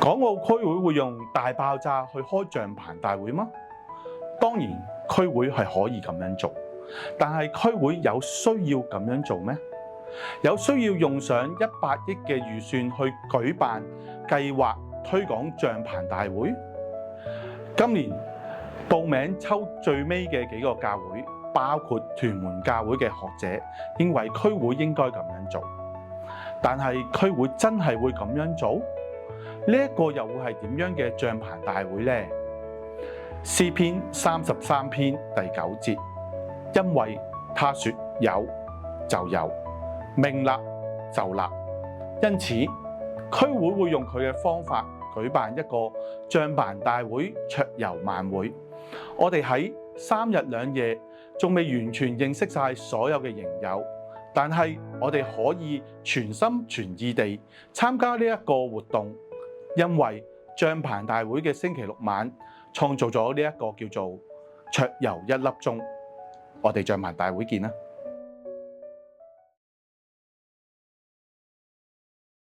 港澳區會會用大爆炸去開帳棚大會嗎？當然，區會係可以咁樣做，但係區會有需要咁樣做咩？有需要用上100億嘅預算去舉辦計劃推廣帳棚大會？今年報名抽最尾嘅幾個教會，包括屯門教會嘅學者，認為區會應該咁樣做。但係區會真係會咁樣做？呢一個又會係點樣嘅帳棚大會呢？詩篇33篇第9節，因為他說有就有，命立就立，因此區會會用佢嘅方法舉辦一個帳棚大會桌遊晚會。我哋喺3日2夜仲未完全認識晒所有嘅營友，但係我哋可以全心全意地參加呢一個活動，因為帳棚大會嘅星期六晚創造咗呢一個叫做桌遊1粒鐘。我哋帳棚大會見啦！